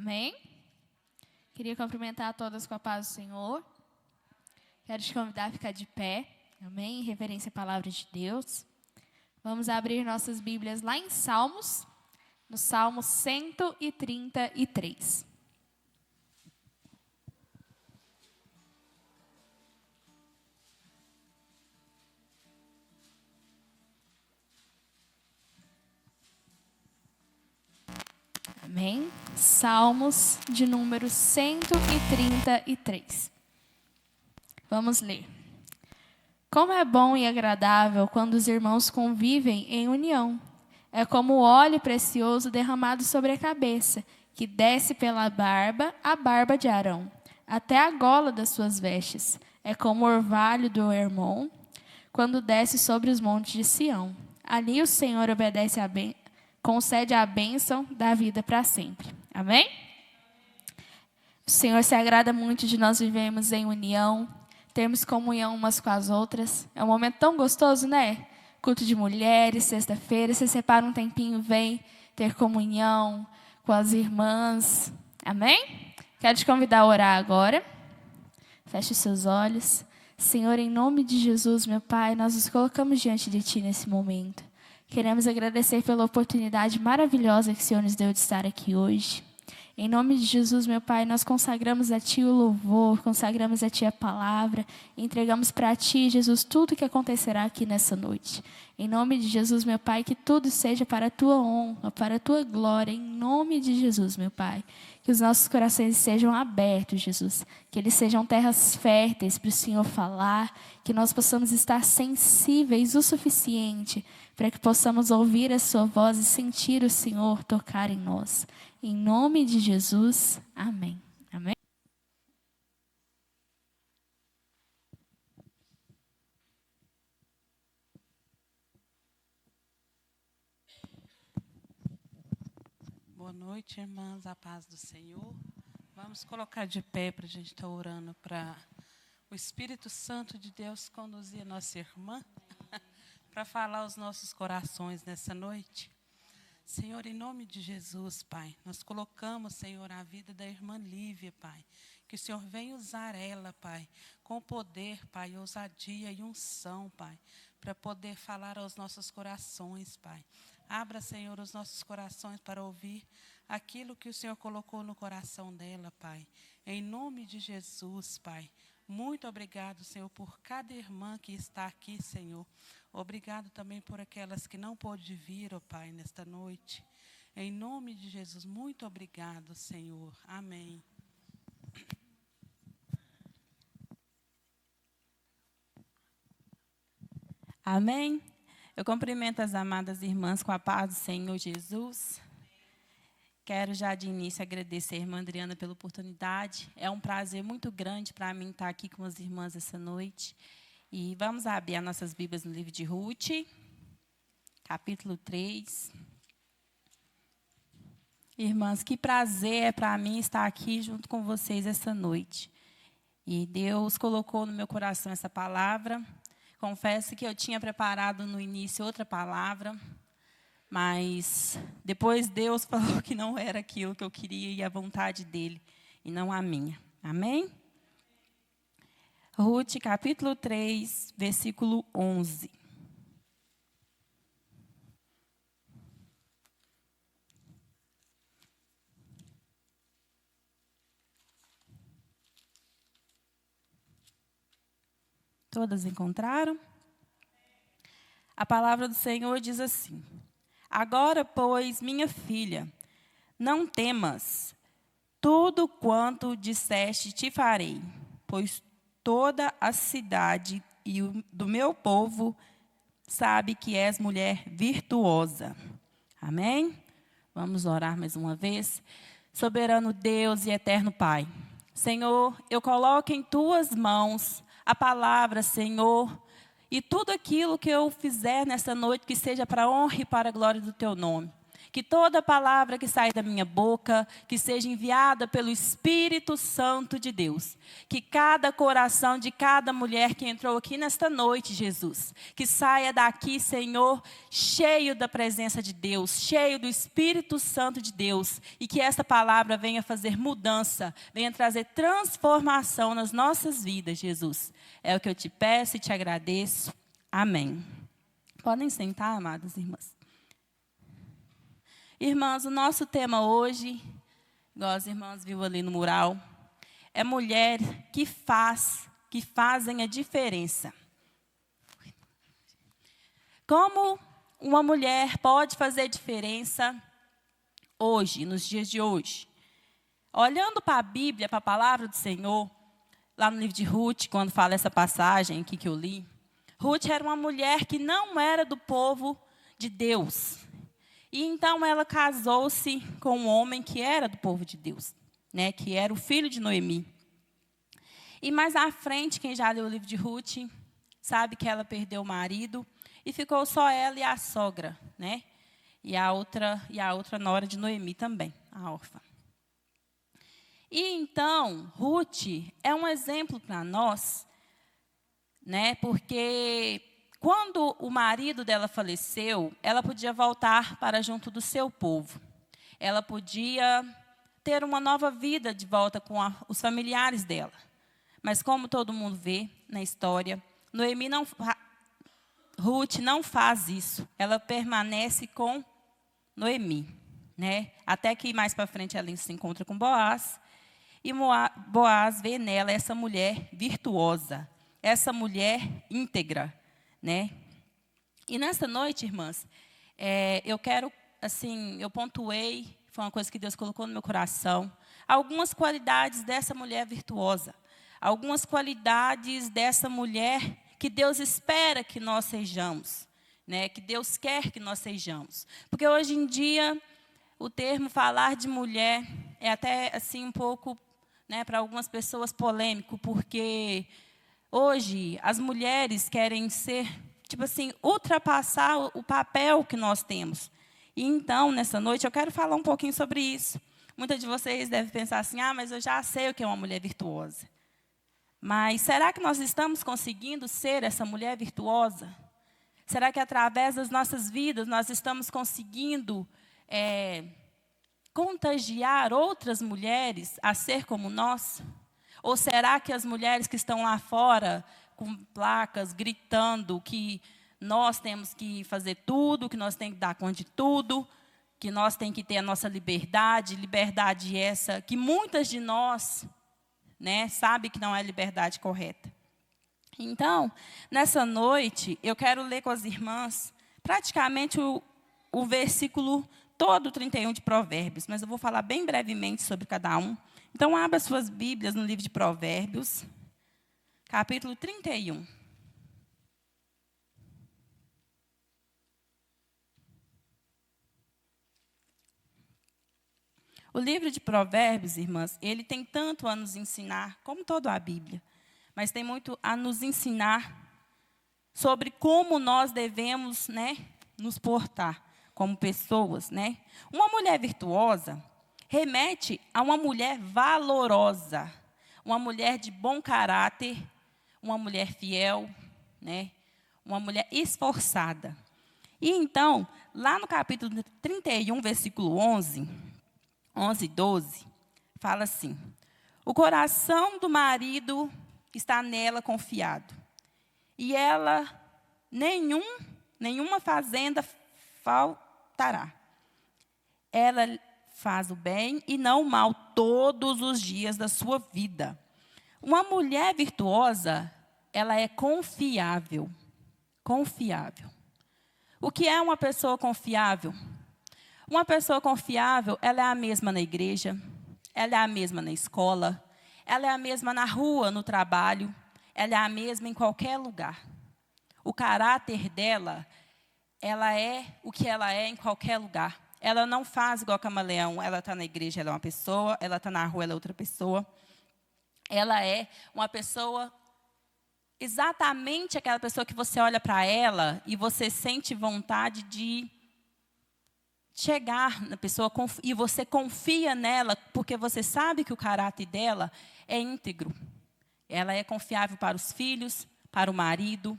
Amém? Queria cumprimentar a todas com a paz do Senhor. Quero te convidar a ficar de pé. Amém? Em reverência à palavra de Deus. Vamos abrir nossas Bíblias lá em Salmos, no Salmo 133. Amém? Salmos de número 133. Vamos ler. Como é bom e agradável quando os irmãos convivem em união. É como o óleo precioso derramado sobre a cabeça, que desce pela barba, a barba de Arão, até a gola das suas vestes. É como o orvalho do Hermon, quando desce sobre os montes de Sião. Ali o Senhor concede a bênção da vida para sempre. Amém? O Senhor se agrada muito de nós vivermos em união, termos comunhão umas com as outras. É um momento tão gostoso, né? Culto de mulheres, sexta-feira, você separa um tempinho, vem ter comunhão com as irmãs. Amém? Quero te convidar a orar agora. Feche os seus olhos. Senhor, em nome de Jesus, meu Pai, nós nos colocamos diante de Ti nesse momento. Queremos agradecer pela oportunidade maravilhosa que o Senhor nos deu de estar aqui hoje. Em nome de Jesus, meu Pai, nós consagramos a Ti o louvor, consagramos a Ti a palavra, entregamos para Ti, Jesus, tudo que acontecerá aqui nessa noite. Em nome de Jesus, meu Pai, que tudo seja para a Tua honra, para a Tua glória, em nome de Jesus, meu Pai. Que os nossos corações sejam abertos, Jesus, que eles sejam terras férteis para o Senhor falar, que nós possamos estar sensíveis o suficiente para que possamos ouvir a Sua voz e sentir o Senhor tocar em nós. Em nome de Jesus, amém. Amém. Boa noite, irmãs, a paz do Senhor. Vamos colocar de pé para a gente estar orando para o Espírito Santo de Deus conduzir a nossa irmã para falar aos nossos corações nessa noite. Senhor, em nome de Jesus, Pai, nós colocamos, Senhor, a vida da irmã Lívia, Pai. Que o Senhor venha usar ela, Pai, com poder, Pai, ousadia e unção, Pai, para poder falar aos nossos corações, Pai. Abra, Senhor, os nossos corações para ouvir aquilo que o Senhor colocou no coração dela, Pai. Em nome de Jesus, Pai. Muito obrigado, Senhor, por cada irmã que está aqui, Senhor. Obrigado também por aquelas que não pôde vir, ó Pai, nesta noite. Em nome de Jesus, muito obrigado, Senhor. Amém. Amém? Eu cumprimento as amadas irmãs com a paz do Senhor Jesus. Quero já de início agradecer a irmã Adriana pela oportunidade. É um prazer muito grande para mim estar aqui com as irmãs essa noite. E vamos abrir as nossas Bíblias no livro de Ruth, capítulo 3. Irmãs, que prazer é para mim estar aqui junto com vocês essa noite. E Deus colocou no meu coração essa palavra. Confesso que eu tinha preparado no início outra palavra, mas depois Deus falou que não era aquilo que eu queria e a vontade dele, e não a minha. Amém? Ruth, capítulo 3, versículo 11. Todas encontraram? A palavra do Senhor diz assim: Agora, pois, minha filha, não temas, tudo quanto disseste te farei, pois toda a cidade e do meu povo sabe que és mulher virtuosa. Amém? Vamos orar mais uma vez. Soberano Deus e eterno Pai, Senhor, eu coloco em tuas mãos a palavra, Senhor, e tudo aquilo que eu fizer nessa noite, que seja para a honra e para a glória do teu nome. Que toda palavra que sai da minha boca, que seja enviada pelo Espírito Santo de Deus. Que cada coração de cada mulher que entrou aqui nesta noite, Jesus, que saia daqui, Senhor, cheio da presença de Deus, cheio do Espírito Santo de Deus. E que esta palavra venha fazer mudança, venha trazer transformação nas nossas vidas, Jesus. É o que eu te peço e te agradeço. Amém. Podem sentar, amadas irmãs. Irmãs, o nosso tema hoje, igual as irmãs viram ali no mural, é mulher que fazem a diferença. Como uma mulher pode fazer diferença hoje, nos dias de hoje? Olhando para a Bíblia, para a palavra do Senhor, lá no livro de Ruth, quando fala essa passagem aqui que eu li, Ruth era uma mulher que não era do povo de Deus. E então ela casou-se com um homem que era do povo de Deus, né, que era o filho de Noemi. E mais à frente, quem já leu o livro de Ruth, sabe que ela perdeu o marido e ficou só ela e a sogra, né? E a outra nora de Noemi também, a órfã. E então, Ruth é um exemplo para nós, né? Porque quando o marido dela faleceu, ela podia voltar para junto do seu povo. Ela podia ter uma nova vida de volta com os familiares dela. Mas como todo mundo vê na história, Ruth não faz isso. Ela permanece com Noemi, né? Até que mais para frente ela se encontra com Boaz. E Boaz vê nela essa mulher virtuosa, essa mulher íntegra, né? E nessa noite, irmãs, eu quero, assim, eu pontuei, foi uma coisa que Deus colocou no meu coração, algumas qualidades dessa mulher virtuosa, algumas qualidades dessa mulher que Deus espera que nós sejamos, né? Que Deus quer que nós sejamos. Porque hoje em dia, o termo falar de mulher é até, assim, um pouco, né, para algumas pessoas polêmico, porque hoje as mulheres querem ser, tipo assim, ultrapassar o papel que nós temos. E então, nessa noite, eu quero falar um pouquinho sobre isso. Muitas de vocês devem pensar assim, mas eu já sei o que é uma mulher virtuosa. Mas será que nós estamos conseguindo ser essa mulher virtuosa? Será que através das nossas vidas nós estamos conseguindo contagiar outras mulheres a ser como nós? Ou será que as mulheres que estão lá fora, com placas, gritando que nós temos que fazer tudo, que nós temos que dar conta de tudo, que nós temos que ter a nossa liberdade essa que muitas de nós, né, sabem que não é a liberdade correta? Então, nessa noite, eu quero ler com as irmãs praticamente o versículo todo 31 de Provérbios, mas eu vou falar bem brevemente sobre cada um. Então, abra suas Bíblias no livro de Provérbios, capítulo 31. O livro de Provérbios, irmãs, ele tem tanto a nos ensinar, como toda a Bíblia, mas tem muito a nos ensinar sobre como nós devemos, né, nos portar como pessoas, né? Uma mulher virtuosa remete a uma mulher valorosa, uma mulher de bom caráter, uma mulher fiel, né? Uma mulher esforçada. E então, lá no capítulo 31, versículo 11 e 12, fala assim: o coração do marido está nela confiado, e ela nenhuma fazenda faltará. Ela faz o bem e não o mal todos os dias da sua vida. Uma mulher virtuosa, ela é confiável. Confiável. O que é uma pessoa confiável? Uma pessoa confiável, ela é a mesma na igreja, ela é a mesma na escola, ela é a mesma na rua, no trabalho, ela é a mesma em qualquer lugar. O caráter dela, ela é o que ela é em qualquer lugar. Ela não faz igual camaleão. Ela está na igreja, ela é uma pessoa. Ela está na rua, ela é outra pessoa. Ela é uma pessoa, exatamente aquela pessoa que você olha para ela e você sente vontade de chegar na pessoa e você confia nela, porque você sabe que o caráter dela é íntegro. Ela é confiável para os filhos, para o marido.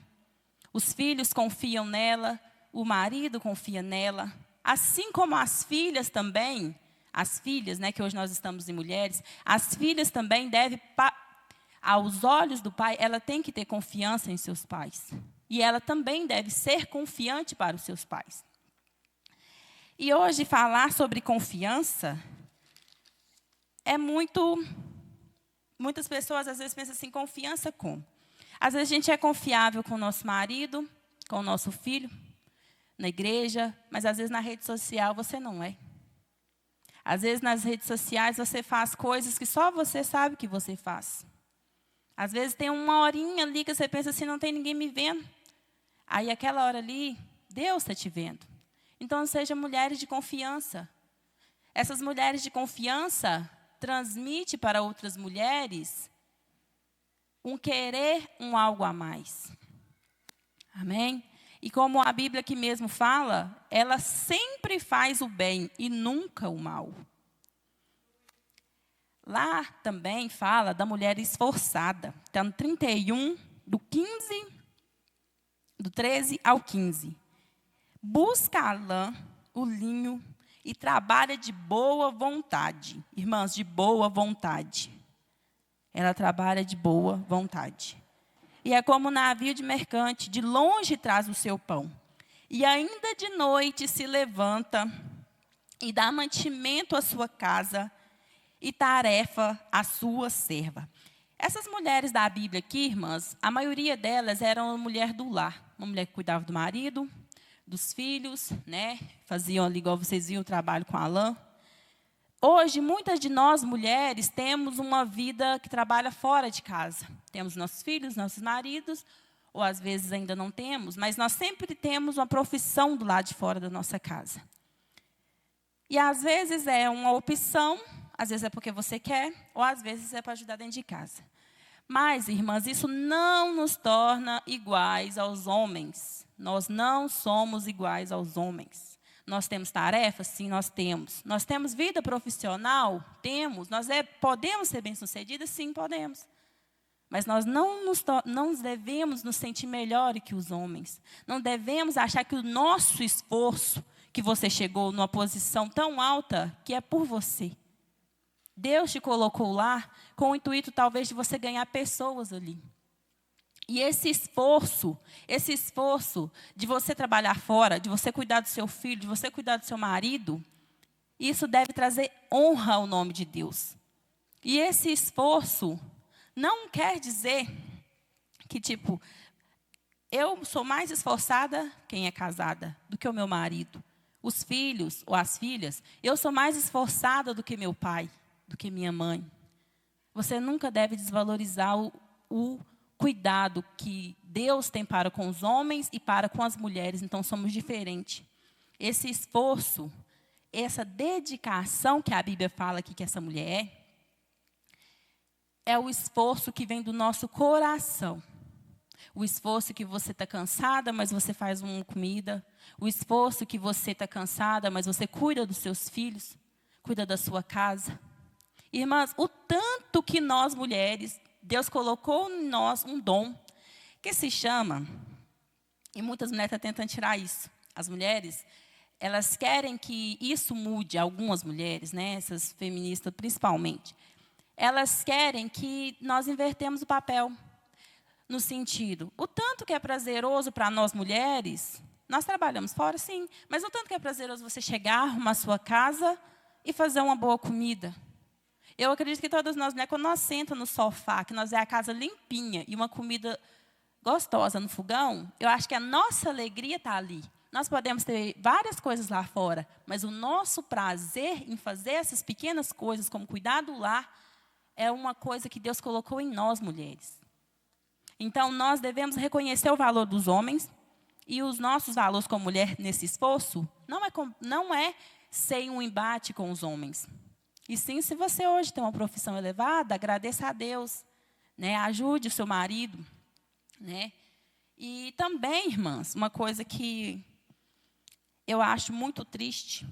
Os filhos confiam nela, o marido confia nela. Assim como as filhas também, as filhas, né, que hoje nós estamos em mulheres, as filhas também devem, aos olhos do pai, ela tem que ter confiança em seus pais. E ela também deve ser confiante para os seus pais. E hoje falar sobre confiança é muitas pessoas às vezes pensam assim, confiança como? Às vezes a gente é confiável com o nosso marido, com o nosso filho, na igreja, mas às vezes na rede social você não é. Às vezes nas redes sociais você faz coisas que só você sabe que você faz. Às vezes tem uma horinha ali que você pensa assim, não tem ninguém me vendo. Aí aquela hora ali, Deus está te vendo. Então sejam mulheres de confiança. Essas mulheres de confiança transmitem para outras mulheres um querer, um algo a mais. Amém? E como a Bíblia aqui mesmo fala, ela sempre faz o bem e nunca o mal. Lá também fala da mulher esforçada. Está no 31, do 13 ao 15. Busca a lã, o linho, e trabalha de boa vontade. Irmãs, de boa vontade. Ela trabalha de boa vontade. E é como um navio de mercante, de longe traz o seu pão. E ainda de noite se levanta e dá mantimento à sua casa e tarefa à sua serva. Essas mulheres da Bíblia aqui, irmãs, a maioria delas eram uma mulher do lar. Uma mulher que cuidava do marido, dos filhos, né? Faziam ali, igual vocês viram, o trabalho com a lã. Hoje, muitas de nós, mulheres, temos uma vida que trabalha fora de casa. Temos nossos filhos, nossos maridos, ou às vezes ainda não temos, mas nós sempre temos uma profissão do lado de fora da nossa casa. E às vezes é uma opção, às vezes é porque você quer, ou às vezes é para ajudar dentro de casa. Mas, irmãs, isso não nos torna iguais aos homens. Nós não somos iguais aos homens. Nós temos tarefas? Sim, nós temos. Nós temos vida profissional? Temos. Nós podemos ser bem-sucedidas? Sim, podemos. Mas nós não devemos nos sentir melhor que os homens. Não devemos achar que o nosso esforço, que você chegou numa posição tão alta, que é por você. Deus te colocou lá com o intuito, talvez, de você ganhar pessoas ali. E esse esforço de você trabalhar fora, de você cuidar do seu filho, de você cuidar do seu marido, isso deve trazer honra ao nome de Deus. E esse esforço não quer dizer que, tipo, eu sou mais esforçada, quem é casada, do que o meu marido. Os filhos ou as filhas, eu sou mais esforçada do que meu pai, do que minha mãe. Você nunca deve desvalorizar o cuidado que Deus tem para com os homens e para com as mulheres. Então, somos diferentes. Esse esforço, essa dedicação que a Bíblia fala aqui que essa mulher é o esforço que vem do nosso coração. O esforço que você está cansada, mas você faz uma comida. O esforço que você está cansada, mas você cuida dos seus filhos, cuida da sua casa. Irmãs, o tanto que nós mulheres, Deus colocou em nós um dom que se chama, e muitas mulheres estão tentando tirar isso. As mulheres, elas querem que isso mude, algumas mulheres, né, essas feministas principalmente. Elas querem que nós invertemos o papel, no sentido, o tanto que é prazeroso para nós mulheres, nós trabalhamos fora, sim, mas o tanto que é prazeroso você chegar, arrumar a sua casa e fazer uma boa comida. Eu acredito que todas nós, né, quando nós sentamos no sofá, que nós vemos a casa limpinha e uma comida gostosa no fogão, eu acho que a nossa alegria está ali. Nós podemos ter várias coisas lá fora, mas o nosso prazer em fazer essas pequenas coisas, como cuidar do lar, é uma coisa que Deus colocou em nós, mulheres. Então, nós devemos reconhecer o valor dos homens e os nossos valores como mulher nesse esforço não é sem um embate com os homens. E sim, se você hoje tem uma profissão elevada, agradeça a Deus, né? Ajude o seu marido, né? E também, irmãs, uma coisa que eu acho muito triste,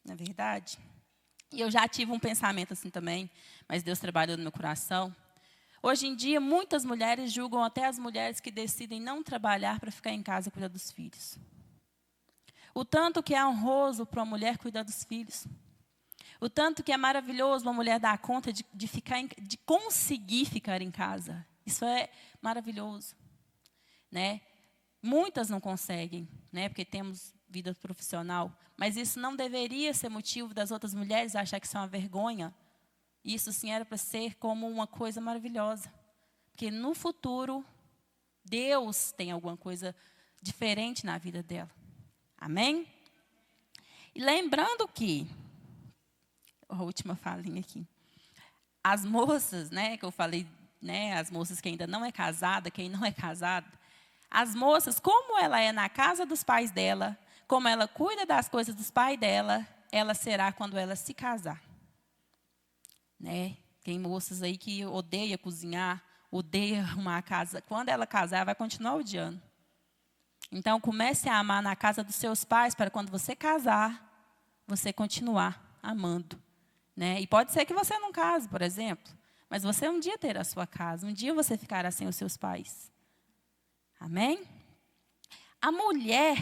não é verdade? E eu já tive um pensamento assim também, mas Deus trabalhou no meu coração. Hoje em dia, muitas mulheres julgam até as mulheres que decidem não trabalhar para ficar em casa e cuidar dos filhos. O tanto que é honroso para uma mulher cuidar dos filhos. O tanto que é maravilhoso uma mulher dar conta de conseguir ficar em casa. Isso é maravilhoso, né? Muitas não conseguem, né? Porque temos vida profissional. Mas isso não deveria ser motivo das outras mulheres achar que isso é uma vergonha. Isso sim era para ser como uma coisa maravilhosa. Porque no futuro, Deus tem alguma coisa diferente na vida dela. Amém? E lembrando que, a última falinha aqui, as moças, né, que eu falei, né, as moças que ainda não é casada, quem não é casado, as moças, como ela é na casa dos pais dela, como ela cuida das coisas dos pais dela, ela será quando ela se casar. Né? Tem moças aí que odeia cozinhar, odeia arrumar a casa. Quando ela casar, vai continuar odiando. Então, comece a amar na casa dos seus pais, para quando você casar, você continuar amando. Né? E pode ser que você não case, por exemplo, mas você um dia terá a sua casa, um dia você ficará sem os seus pais. Amém? A mulher,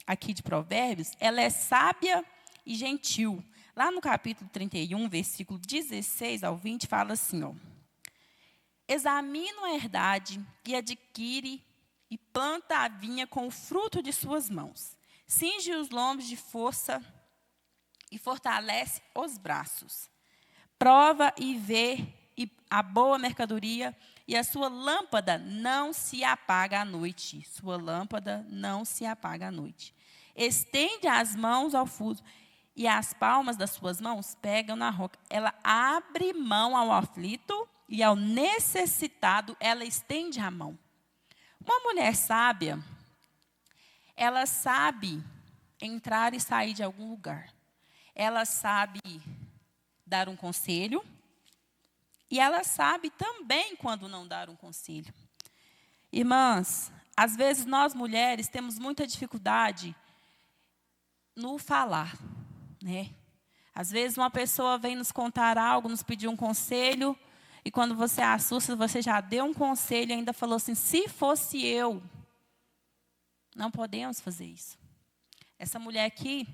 aqui de Provérbios, ela é sábia e gentil. Lá no capítulo 31, versículo 16 ao 20, fala assim, ó. Examina a herdade e adquire e planta a vinha com o fruto de suas mãos. Cinge os lombos de força e fortalece os braços. Prova e vê a boa mercadoria, e a sua lâmpada não se apaga à noite. Sua lâmpada não se apaga à noite. Estende as mãos ao fuso, e as palmas das suas mãos pegam na roca. Ela abre mão ao aflito, e ao necessitado ela estende a mão. Uma mulher sábia, ela sabe entrar e sair de algum lugar. Ela sabe dar um conselho, e ela sabe também quando não dar um conselho. Irmãs, às vezes nós mulheres temos muita dificuldade no falar, né? Às vezes uma pessoa vem nos contar algo, nos pedir um conselho, e quando você assusta, você já deu um conselho e ainda falou assim, se fosse eu. Não podemos fazer isso. Essa mulher aqui,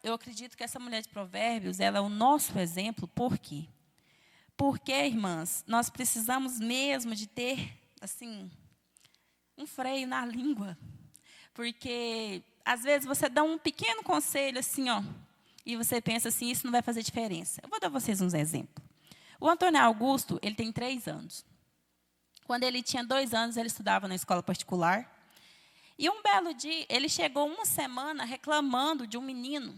eu acredito que essa mulher de Provérbios, ela é o nosso exemplo. Por quê? Porque, irmãs, nós precisamos mesmo de ter, assim, um freio na língua. Porque, às vezes, você dá um pequeno conselho, assim, ó, e você pensa assim, isso não vai fazer diferença. Eu vou dar a vocês uns exemplos. O Antônio Augusto, ele tem 3 anos. Quando ele tinha 2 anos, ele estudava na escola particular. E um belo dia, ele chegou uma semana reclamando de um menino,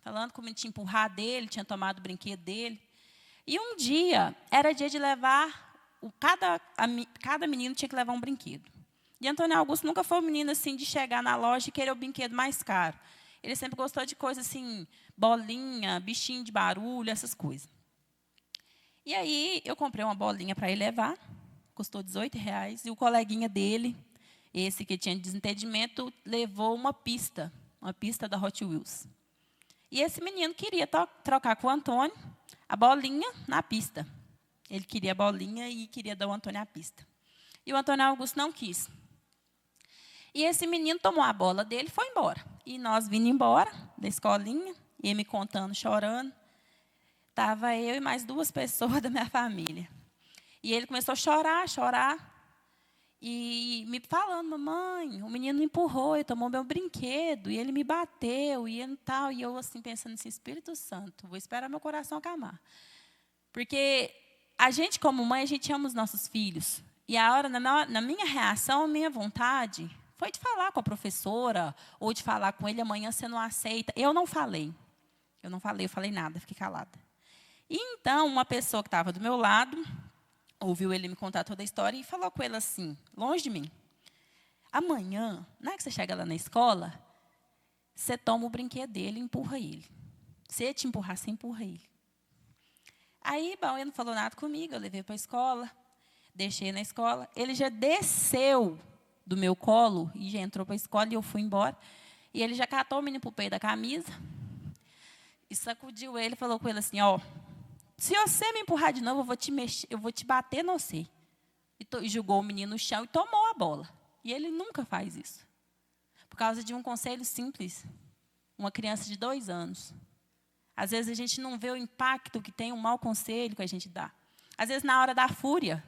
falando que o menino tinha empurrado dele, tinha tomado o brinquedo dele. E um dia, era dia de levar, cada menino tinha que levar um brinquedo. E Antônio Augusto nunca foi um menino assim de chegar na loja e querer o brinquedo mais caro. Ele sempre gostou de coisas assim, bolinha, bichinho de barulho, essas coisas. E aí, eu comprei uma bolinha para ele levar, custou R$18, e o coleguinha dele, esse que tinha desentendimento, levou uma pista da Hot Wheels. E esse menino queria trocar com o Antônio a bolinha na pista. Ele queria a bolinha e queria dar ao Antônio a pista. E o Antônio Augusto não quis. E esse menino tomou a bola dele e foi embora. E nós vindo embora da escolinha, e ele me contando, chorando. Estava eu e mais 2 pessoas da minha família. E ele começou a chorar. E me falando, mamãe, o menino me empurrou, ele tomou meu brinquedo, e ele me bateu, e tal. E eu assim, pensando assim, Espírito Santo, vou esperar meu coração acalmar. Porque a gente, como mãe, a gente ama os nossos filhos. E a hora, na minha reação, a minha vontade foi de falar com a professora, ou de falar com ele, amanhã você não aceita. Eu não falei, eu falei nada, fiquei calada. E então, uma pessoa que estava do meu lado, ouviu ele me contar toda a história e falou com ele assim, longe de mim, amanhã, na hora que você chega lá na escola, você toma o brinquedo dele e empurra ele. Se ele te empurrar, você empurra ele. Aí, bom, ele não falou nada comigo, eu levei para a escola, deixei na escola, ele já desceu do meu colo e já entrou para a escola e eu fui embora. E ele já catou o menino para o peito da camisa e sacudiu ele e falou com ele assim, ó, se você me empurrar de novo, eu vou te bater no você. E jogou o menino no chão e tomou a bola. E ele nunca faz isso. Por causa de um conselho simples. Uma criança de 2 anos. Às vezes a gente não vê o impacto que tem um mau conselho que a gente dá. Às vezes na hora da fúria,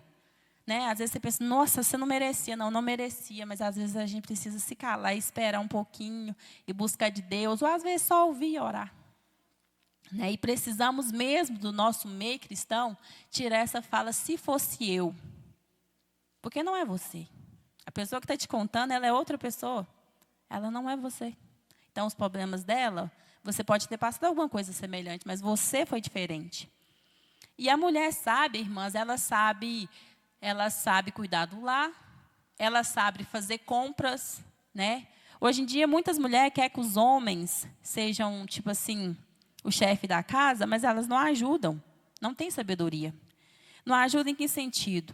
né? Às vezes você pensa, nossa, você não merecia. Não, não merecia. Mas às vezes a gente precisa se calar e esperar um pouquinho e buscar de Deus. Ou às vezes só ouvir e orar. Né? E precisamos mesmo do nosso meio cristão tirar essa fala, se fosse eu. Porque não é você. A pessoa que está te contando, ela é outra pessoa. Ela não é você. Então, os problemas dela, você pode ter passado alguma coisa semelhante, mas você foi diferente. E a mulher sabe, irmãs, ela sabe cuidar do lar, ela sabe fazer compras, né? Hoje em dia, muitas mulheres querem que os homens sejam, tipo assim, o chefe da casa, mas elas não ajudam, não têm sabedoria. Não ajudam em que sentido?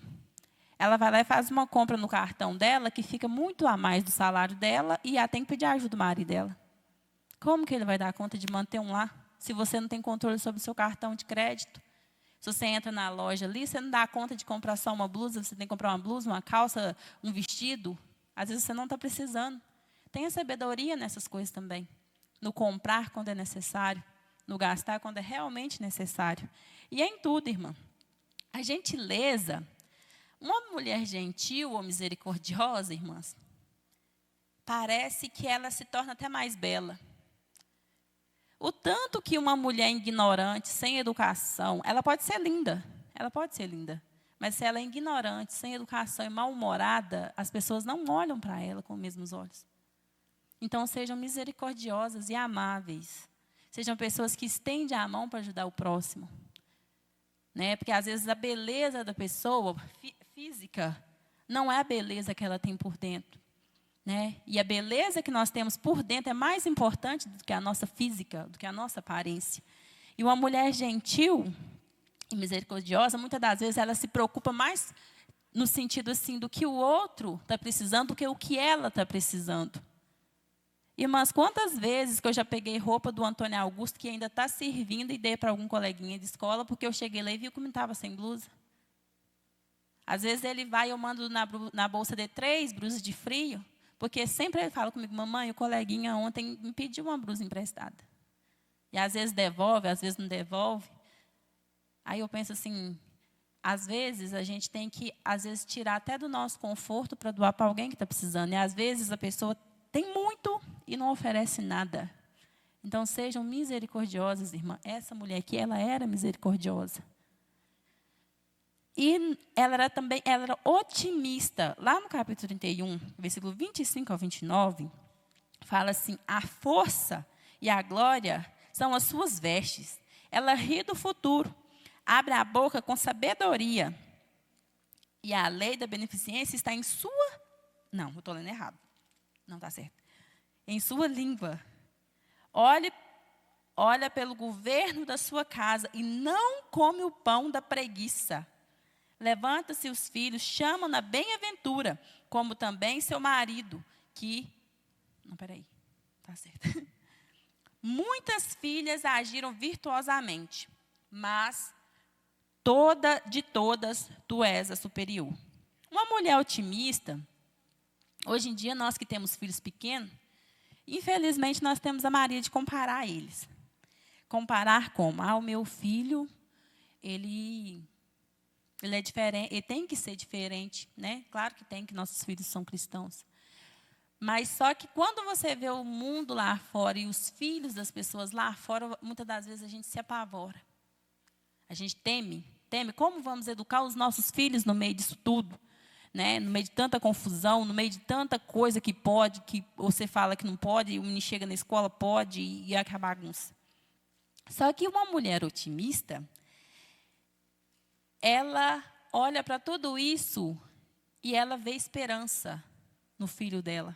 Ela vai lá e faz uma compra no cartão dela que fica muito a mais do salário dela e ela tem que pedir ajuda do marido dela. Como que ele vai dar conta de manter um lar se você não tem controle sobre o seu cartão de crédito? Se você entra na loja ali, você não dá conta de comprar só uma blusa, você tem que comprar uma blusa, uma calça, um vestido. Às vezes você não está precisando. Tenha sabedoria nessas coisas também. No comprar quando é necessário, no gastar quando é realmente necessário. E é em tudo, irmã. A gentileza, uma mulher gentil ou misericordiosa, irmãs, parece que ela se torna até mais bela. O tanto que uma mulher ignorante, sem educação, ela pode ser linda, mas se ela é ignorante, sem educação e mal-humorada, as pessoas não olham para ela com os mesmos olhos. Então, sejam misericordiosas e amáveis. Sejam pessoas que estendem a mão para ajudar o próximo. Né? Porque, às vezes, a beleza da pessoa física não é a beleza que ela tem por dentro. Né? E a beleza que nós temos por dentro é mais importante do que a nossa física, do que a nossa aparência. E uma mulher gentil e misericordiosa, muitas das vezes, ela se preocupa mais no sentido assim do que o outro está precisando do que o que ela está precisando. Irmãs, quantas vezes que eu já peguei roupa do Antônio Augusto que ainda está servindo e dei para algum coleguinha de escola porque eu cheguei lá e vi como estava sem blusa. Às vezes ele vai e eu mando na bolsa de 3 blusas de frio. Porque sempre ele fala comigo, mamãe, o coleguinha ontem me pediu uma blusa emprestada. E às vezes devolve, às vezes não devolve. Aí eu penso assim, às vezes a gente tem que, às vezes, tirar até do nosso conforto para doar para alguém que está precisando. E às vezes a pessoa tem muito e não oferece nada. Então sejam misericordiosas, irmã. Essa mulher aqui, ela era misericordiosa. E ela era otimista. Lá no capítulo 31, versículo 25 ao 29, fala assim, a força e a glória são as suas vestes. Ela ri do futuro, abre a boca com sabedoria. E a lei da beneficência está em sua... Não, eu estou lendo errado. Não está certo. Em sua língua. Olha pelo governo da sua casa e não come o pão da preguiça. Levanta-se os filhos, chamam na bem-aventura, como também seu marido, que... Não, peraí. Está certo. Muitas filhas agiram virtuosamente, mas de todas, tu és a superior. Uma mulher otimista, hoje em dia, nós que temos filhos pequenos, infelizmente, nós temos a mania de comparar eles. Comparar como? O meu filho, ele é diferente, ele tem que ser diferente, né? Claro que tem, que nossos filhos são cristãos. Mas só que quando você vê o mundo lá fora e os filhos das pessoas lá fora, muitas das vezes a gente se apavora. A gente teme. Como vamos educar os nossos filhos no meio disso tudo? Né? No meio de tanta confusão, no meio de tanta coisa que pode, que você fala que não pode, e o menino chega na escola, pode, e é a bagunça. Só que uma mulher otimista, ela olha para tudo isso e ela vê esperança no filho dela.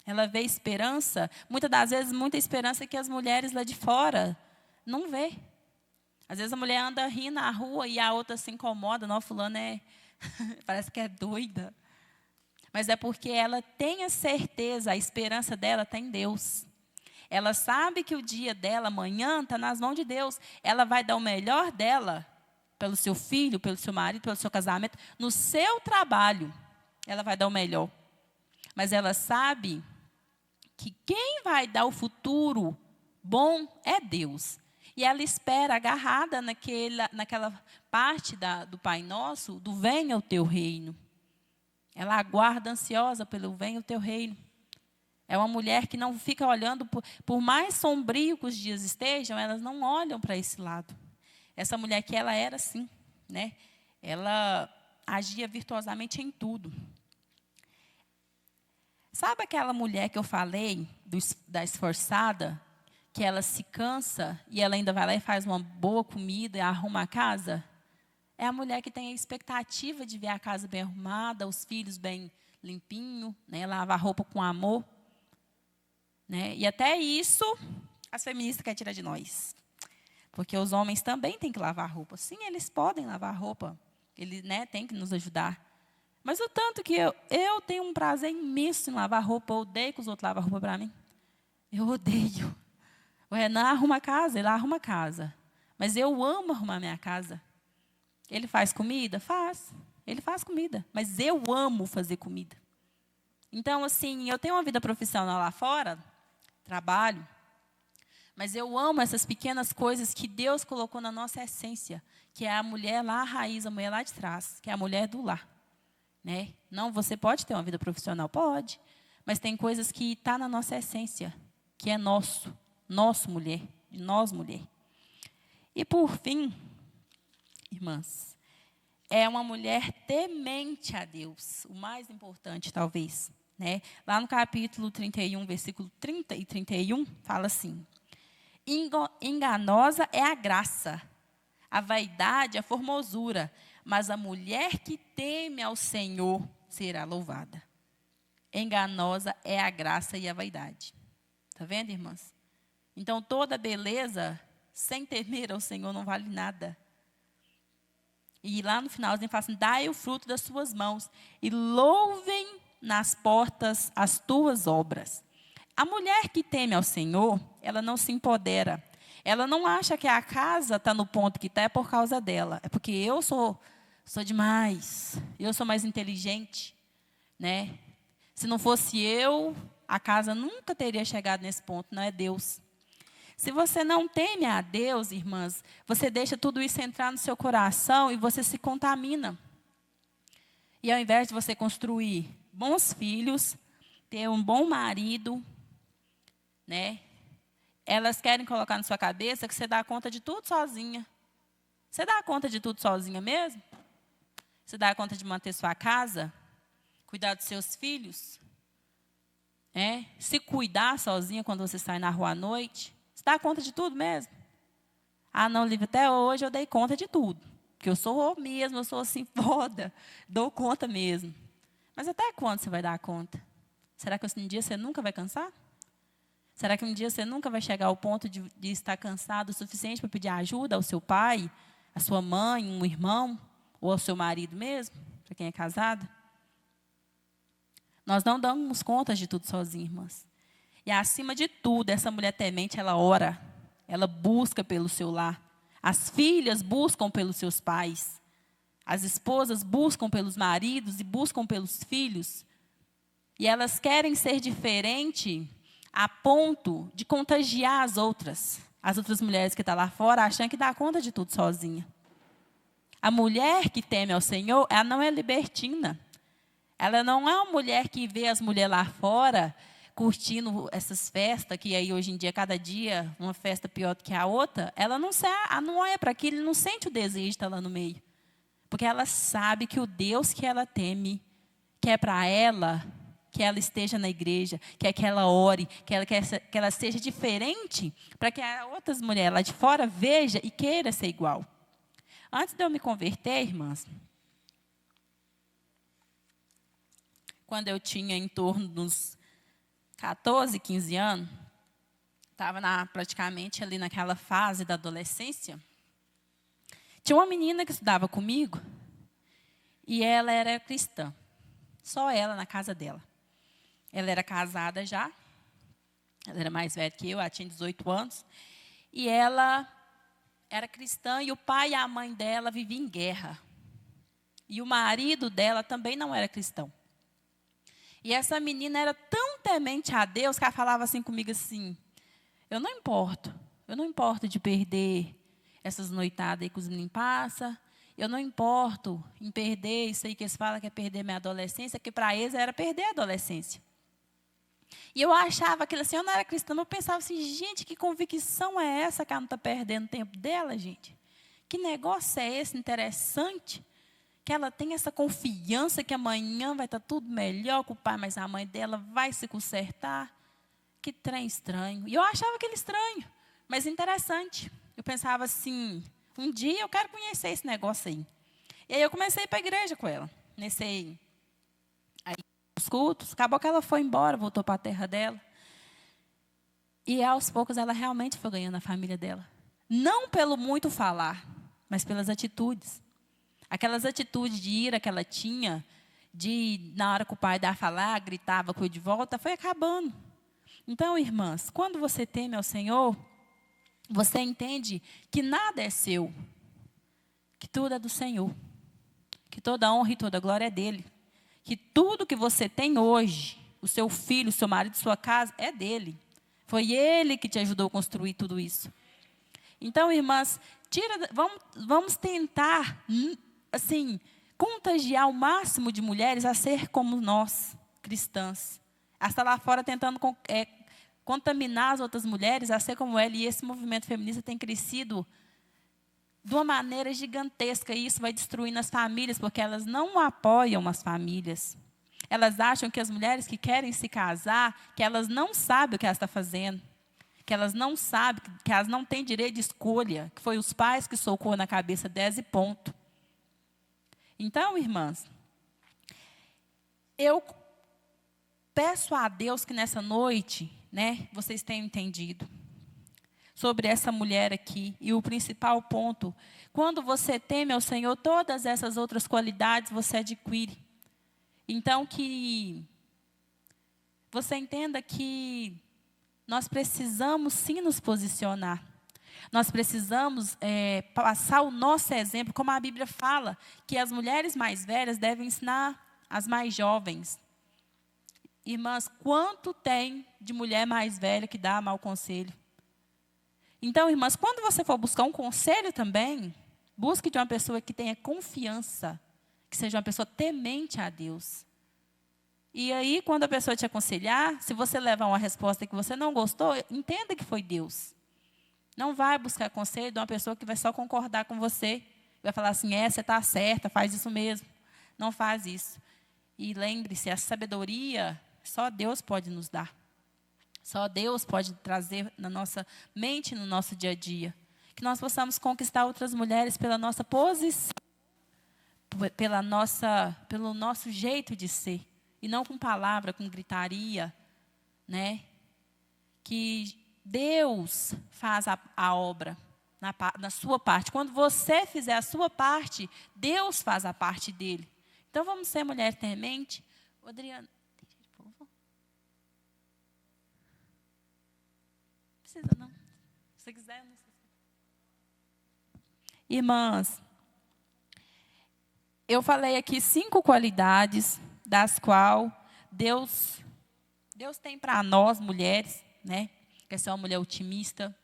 Ela vê esperança, muitas das vezes, muita esperança que as mulheres lá de fora não vê. Às vezes a mulher anda rindo na rua e a outra se incomoda. Não, fulano parece que é doida. mas é porque ela tem a certeza, a esperança dela está em Deus. Ela sabe que o dia dela, amanhã, está nas mãos de Deus. Ela vai dar o melhor dela pelo seu filho, pelo seu marido, pelo seu casamento, no seu trabalho. Ela vai dar o melhor. Mas ela sabe que quem vai dar o futuro bom é Deus. E ela espera, agarrada naquela parte do Pai Nosso, do venha o teu reino. Ela aguarda ansiosa pelo venha o teu reino. É uma mulher que não fica olhando, por mais sombrio que os dias estejam, elas não olham para esse lado. Essa mulher que ela era assim, né? Ela agia virtuosamente em tudo. Sabe aquela mulher que eu falei, da esforçada, que ela se cansa e ela ainda vai lá e faz uma boa comida e arruma a casa? É a mulher que tem a expectativa de ver a casa bem arrumada, os filhos bem limpinhos, né? Lavar roupa com amor. Né? E até isso, as feministas querem tirar de nós. Porque os homens também têm que lavar roupa. Sim, eles podem lavar roupa. Eles, né, têm que nos ajudar. Mas o tanto que eu tenho um prazer imenso em lavar roupa, eu odeio que os outros lavam roupa para mim. Eu odeio. O Renan arruma a casa, ele arruma a casa. Mas eu amo arrumar minha casa. Ele faz comida? Faz. Ele faz comida. Mas eu amo fazer comida. Então, assim, eu tenho uma vida profissional lá fora, trabalho, mas eu amo essas pequenas coisas que Deus colocou na nossa essência, que é a mulher lá, a raiz, a mulher lá de trás, que é a mulher do lar. Né? Não, você pode ter uma vida profissional? Pode. Mas tem coisas que estão na nossa essência, que é nosso mulher, de nós mulher. E por fim, irmãs, é uma mulher temente a Deus, o mais importante talvez. Né? Lá no capítulo 31, versículo 30 e 31, fala assim: enganosa é a graça, a vaidade, a formosura, mas a mulher que teme ao Senhor será louvada. Enganosa é a graça e a vaidade. Está vendo, irmãs? Então, toda beleza, sem temer ao Senhor, não vale nada. E lá no finalzinho fala assim: dai o fruto das suas mãos e louvem nas portas as tuas obras. A mulher que teme ao Senhor, ela não se empodera. Ela não acha que a casa está no ponto que está é por causa dela. É porque eu sou demais. Eu sou mais inteligente. Né? Se não fosse eu, a casa nunca teria chegado nesse ponto. Não é Deus. Se você não teme a Deus, irmãs, você deixa tudo isso entrar no seu coração e você se contamina. E ao invés de você construir bons filhos, ter um bom marido, né? Elas querem colocar na sua cabeça que você dá conta de tudo sozinha. Você dá conta de tudo sozinha mesmo? Você dá conta de manter sua casa? Cuidar dos seus filhos? Se cuidar sozinha quando você sai na rua à noite? Você dá conta de tudo mesmo? Ah, não, Lívia, até hoje eu dei conta de tudo. Porque eu sou mesmo, eu sou assim, foda. Dou conta mesmo. Mas até quando você vai dar conta? Será que um dia você nunca vai cansar? Será que um dia você nunca vai chegar ao ponto de estar cansado o suficiente para pedir ajuda ao seu pai, à sua mãe, um irmão, ou ao seu marido mesmo, para quem é casado? Nós não damos conta de tudo sozinhos, irmãs. E acima de tudo, essa mulher temente, ela ora, ela busca pelo seu lar. As filhas buscam pelos seus pais. As esposas buscam pelos maridos e buscam pelos filhos. E elas querem ser diferentes a ponto de contagiar as outras mulheres que estão lá fora, achando que dá conta de tudo sozinha. A mulher que teme ao Senhor, ela não é libertina. Ela não é uma mulher que vê as mulheres lá fora curtindo essas festas, que aí hoje em dia, cada dia, uma festa pior do que a outra. Ela não olha para aquilo, não sente o desejo de estar lá no meio. Porque ela sabe que o Deus que ela teme quer para ela que ela esteja na igreja, quer que ela ore, que ela seja diferente, para que as outras mulheres lá de fora vejam e queira ser igual. Antes de eu me converter, irmãs, quando eu tinha em torno dos 14, 15 anos, estava praticamente ali naquela fase da adolescência, tinha uma menina que estudava comigo e ela era cristã. Só ela na casa dela. Ela era casada já. Ela era mais velha que eu, ela tinha 18 anos. E ela era cristã e o pai e a mãe dela viviam em guerra. E o marido dela também não era cristão. E essa menina era tão temente a Deus que ela falava assim comigo assim, eu não importo de perder essas noitadas aí que os meninos passam, eu não importo em perder isso aí que eles falam que é perder minha adolescência, que para eles era perder a adolescência. E eu achava aquilo assim, eu não era cristã, mas eu pensava assim, gente, que convicção é essa que ela não está perdendo o tempo dela, gente? Que negócio é esse interessante? Que ela tem essa confiança que amanhã vai estar tudo melhor com o pai, mas a mãe dela vai se consertar. Que trem estranho. E eu achava aquele estranho, mas interessante. Eu pensava assim, um dia eu quero conhecer esse negócio aí. E aí eu comecei a ir para a igreja com ela. Nesse aí, os cultos. Acabou que ela foi embora, voltou para a terra dela. E aos poucos ela realmente foi ganhando a família dela. Não pelo muito falar, mas pelas atitudes. Aquelas atitudes de ira que ela tinha, de, na hora que o pai dava falar, gritava com ele de volta, foi acabando. Então, irmãs, quando você teme ao Senhor, você entende que nada é seu, que tudo é do Senhor, que toda honra e toda glória é dele, que tudo que você tem hoje, o seu filho, o seu marido, sua casa, é dele. Foi ele que te ajudou a construir tudo isso. Então, irmãs, vamos tentar, assim, contagiar o máximo de mulheres a ser como nós, cristãs. A estar lá fora tentando contaminar as outras mulheres a ser como ela. E esse movimento feminista tem crescido de uma maneira gigantesca. E isso vai destruindo as famílias, porque elas não apoiam as famílias. Elas acham que as mulheres que querem se casar, que elas não sabem o que elas estão fazendo. Que elas não sabem, que elas não têm direito de escolha. Que foi os pais que socou na cabeça 10 e ponto. Então, irmãs, eu peço a Deus que nessa noite, né, vocês tenham entendido sobre essa mulher aqui. E o principal ponto, quando você teme ao Senhor, todas essas outras qualidades você adquire. Então, que você entenda que nós precisamos sim nos posicionar. Nós precisamos passar o nosso exemplo, como a Bíblia fala, que as mulheres mais velhas devem ensinar as mais jovens. Irmãs, quanto tem de mulher mais velha que dá mau conselho? Então, irmãs, quando você for buscar um conselho também, busque de uma pessoa que tenha confiança, que seja uma pessoa temente a Deus. E aí, quando a pessoa te aconselhar, se você levar uma resposta que você não gostou, entenda que foi Deus. Não vai buscar conselho de uma pessoa que vai só concordar com você. Vai falar assim, você está certa, faz isso mesmo. Não faz isso. E lembre-se, a sabedoria só Deus pode nos dar. Só Deus pode trazer na nossa mente, no nosso dia a dia. Que nós possamos conquistar outras mulheres pela nossa posição, pelo nosso jeito de ser. E não com palavra, com gritaria, né? Que Deus faz a obra na sua parte. Quando você fizer a sua parte, Deus faz a parte dele. Então, vamos ser mulher temente. Adriana, tem jeito, por favor? Não precisa, não. Se você quiser, não precisa. Irmãs, eu falei aqui 5 qualidades das quais Deus tem para nós, mulheres, né? Quer ser uma mulher otimista,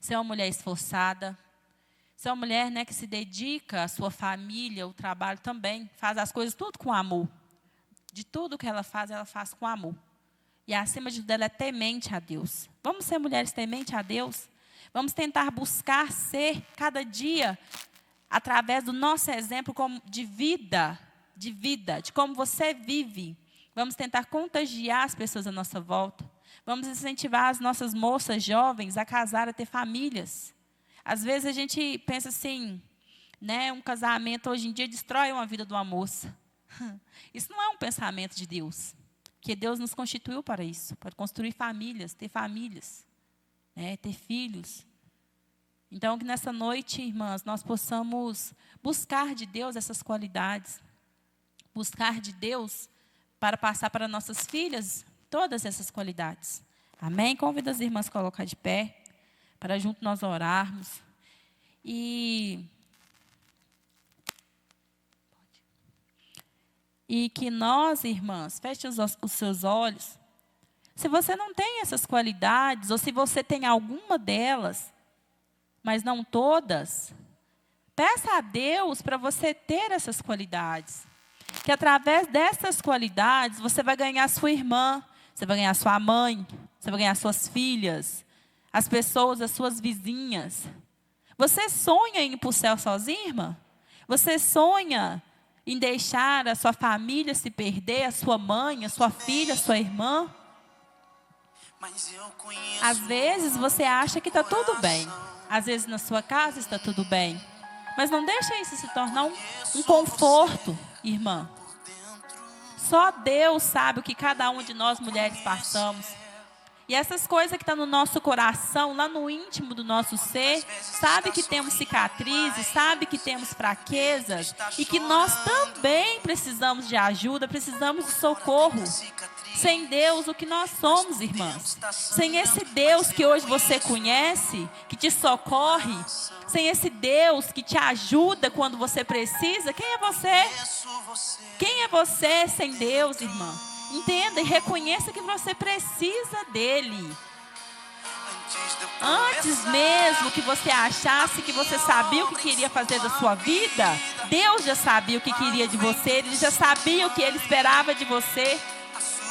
ser uma mulher esforçada, ser uma mulher, né, que se dedica à sua família, ao trabalho também, faz as coisas tudo com amor. De tudo que ela faz com amor. E acima de tudo, ela é temente a Deus. Vamos ser mulheres tementes a Deus? Vamos tentar buscar ser, cada dia, através do nosso exemplo de vida, de como você vive. Vamos tentar contagiar as pessoas à nossa volta. Vamos incentivar as nossas moças jovens a casar, a ter famílias. Às vezes a gente pensa assim, né, um casamento hoje em dia destrói uma vida de uma moça. Isso não é um pensamento de Deus. Porque Deus nos constituiu para isso, para construir famílias, né, ter filhos. Então, que nessa noite, irmãs, nós possamos buscar de Deus essas qualidades. Buscar de Deus para passar para nossas filhas todas essas qualidades. Amém? Convido as irmãs a colocar de pé, para junto nós orarmos. E que nós, irmãs, fechem os seus olhos. Se você não tem essas qualidades, ou se você tem alguma delas, mas não todas, peça a Deus para você ter essas qualidades. Que através dessas qualidades, você vai ganhar sua irmã, você vai ganhar sua mãe, você vai ganhar suas filhas, as pessoas, as suas vizinhas. Você sonha em ir para o céu sozinha, irmã? Você sonha em deixar a sua família se perder, a sua mãe, a sua filha, a sua irmã? Às vezes você acha que está tudo bem. Às vezes na sua casa está tudo bem. Mas não deixa isso se tornar um conforto, irmã. Só Deus sabe o que cada uma de nós mulheres passamos. E essas coisas que estão no nosso coração, lá no íntimo do nosso ser, sabe que temos cicatrizes, sabe que temos fraquezas e que nós também precisamos de ajuda, precisamos de socorro. Sem Deus, o que nós somos, irmãs? Sem esse Deus que hoje você conhece, que te socorre, sem esse Deus que te ajuda quando você precisa, quem é você? Quem é você sem Deus, irmã? Entenda e reconheça que você precisa dele. Antes mesmo que você achasse que você sabia o que queria fazer da sua vida, Deus já sabia o que queria de você, Ele já sabia o que Ele esperava de você.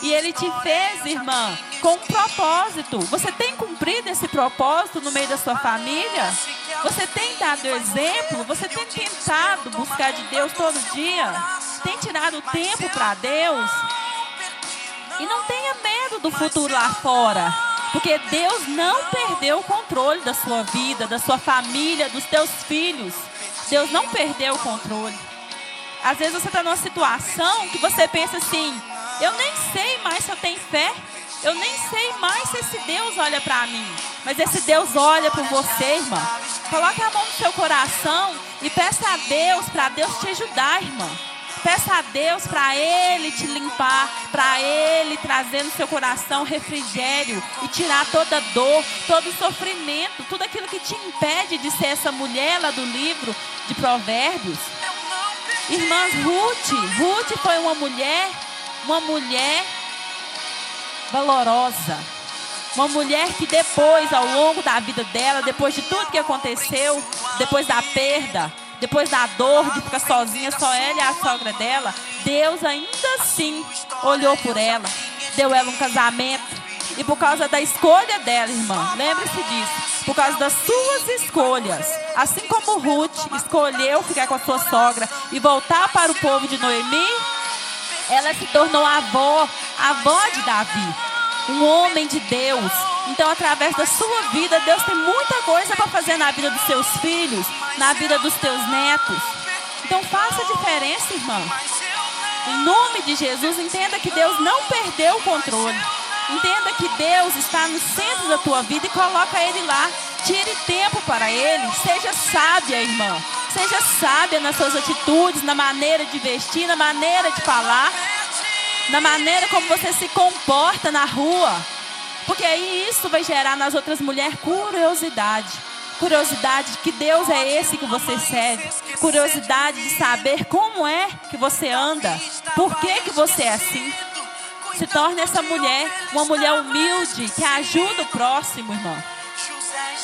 E Ele te fez, irmã, com um propósito. Você tem cumprido esse propósito no meio da sua família? Você tem dado exemplo? Você tem tentado buscar de Deus todo dia? Tem tirado tempo para Deus? E não tenha medo do futuro lá fora, porque Deus não perdeu o controle da sua vida, da sua família, dos teus filhos. Deus não perdeu o controle. Às vezes você está numa situação que você pensa assim, eu nem sei mais se eu tenho fé, eu nem sei mais se esse Deus olha para mim. Mas esse Deus olha por você, irmã. Coloque a mão no seu coração e peça a Deus, para Deus te ajudar, irmã. Peça a Deus para Ele te limpar, para Ele trazer no seu coração refrigério e tirar toda dor, todo sofrimento, tudo aquilo que te impede de ser essa mulher lá do livro de Provérbios. Irmãs, Ruth foi uma mulher valorosa. Uma mulher que depois, ao longo da vida dela, depois de tudo que aconteceu, depois da perda, depois da dor de ficar sozinha, só ela e a sogra dela, Deus ainda assim olhou por ela, deu ela um casamento. E por causa da escolha dela, irmã, lembre-se disso, por causa das suas escolhas, assim como Ruth escolheu ficar com a sua sogra e voltar para o povo de Noemi, ela se tornou a avó de Davi, um homem de Deus. Então, através da sua vida, Deus tem muita coisa para fazer na vida dos seus filhos, na vida dos teus netos. Então, faça a diferença, irmã. Em nome de Jesus, entenda que Deus não perdeu o controle. Entenda que Deus está no centro da tua vida e coloca Ele lá. Tire tempo para Ele. Seja sábia, irmã. Seja sábia nas suas atitudes, na maneira de vestir, na maneira de falar, na maneira como você se comporta na rua. Porque aí isso vai gerar nas outras mulheres curiosidade. Curiosidade de que Deus é esse que você serve. Curiosidade de saber como é que você anda. Por que você é assim. Se torne essa mulher, uma mulher humilde, que ajuda o próximo, irmão.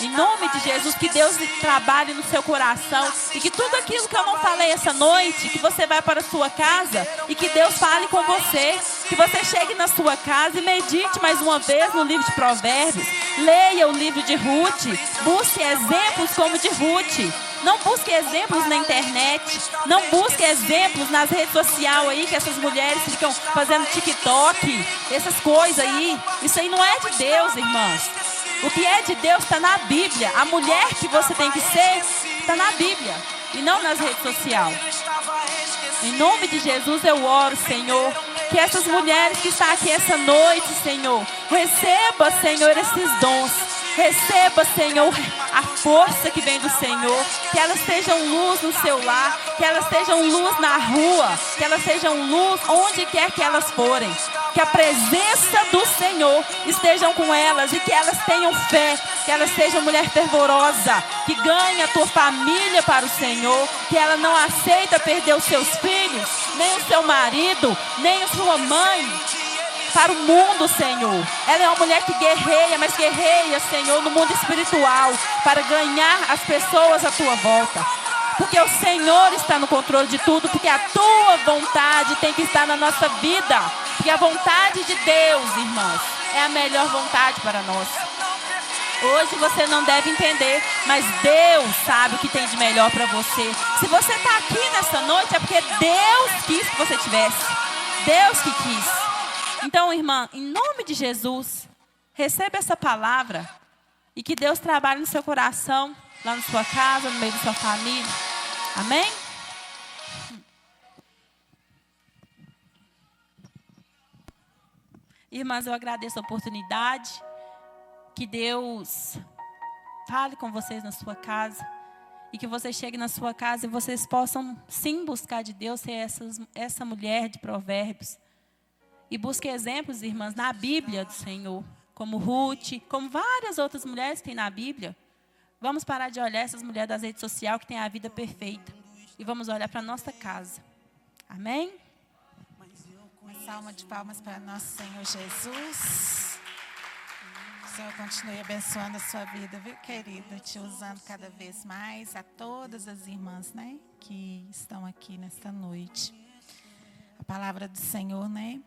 Em nome de Jesus, que Deus trabalhe no seu coração. E que tudo aquilo que eu não falei essa noite, que você vai para a sua casa e que Deus fale com você. Que você chegue na sua casa e medite mais uma vez no livro de Provérbios. Leia o livro de Ruth. Busque exemplos como de Ruth. Não busque exemplos na internet. Não busque exemplos nas redes sociais aí, que essas mulheres ficam fazendo TikTok. Essas coisas aí. Isso aí não é de Deus, irmãs. O que é de Deus está na Bíblia. A mulher que você tem que ser está na Bíblia e não nas redes sociais. Em nome de Jesus eu oro, Senhor, que essas mulheres que estão aqui essa noite, Senhor, receba, Senhor, esses dons. Receba, Senhor, a força que vem do Senhor. Que elas sejam luz no seu lar. Que elas sejam luz na rua. Que elas sejam luz onde quer que elas forem. Que a presença do Senhor esteja com elas. E que elas tenham fé. Que elas sejam mulher fervorosa. Que ganhe a tua família para o Senhor. Que ela não aceita perder os seus filhos. Nem o seu marido. Nem a sua mãe. Para o mundo, Senhor. Ela é uma mulher que guerreia, mas guerreia, Senhor, no mundo espiritual, para ganhar as pessoas à tua volta. Porque o Senhor está no controle de tudo, porque a tua vontade tem que estar na nossa vida. Porque a vontade de Deus, irmãos, é a melhor vontade para nós. Hoje você não deve entender, mas Deus sabe o que tem de melhor para você. Se você está aqui nessa noite, é porque Deus quis que você tivesse. Deus que quis. Então, irmã, em nome de Jesus, receba essa palavra e que Deus trabalhe no seu coração, lá na sua casa, no meio da sua família. Amém? Irmãs, eu agradeço a oportunidade. Que Deus fale com vocês na sua casa. E que vocês cheguem na sua casa e vocês possam sim buscar de Deus, ser essa mulher de Provérbios. E busque exemplos, irmãs, na Bíblia do Senhor. Como Ruth, como várias outras mulheres que tem na Bíblia. Vamos parar de olhar essas mulheres das redes sociais que têm a vida perfeita. E vamos olhar para a nossa casa. Amém? Uma salva de palmas para nosso Senhor Jesus. Que o Senhor continue abençoando a sua vida, viu, querida? Te usando cada vez mais. A todas as irmãs, né, que estão aqui nesta noite. A palavra do Senhor, né?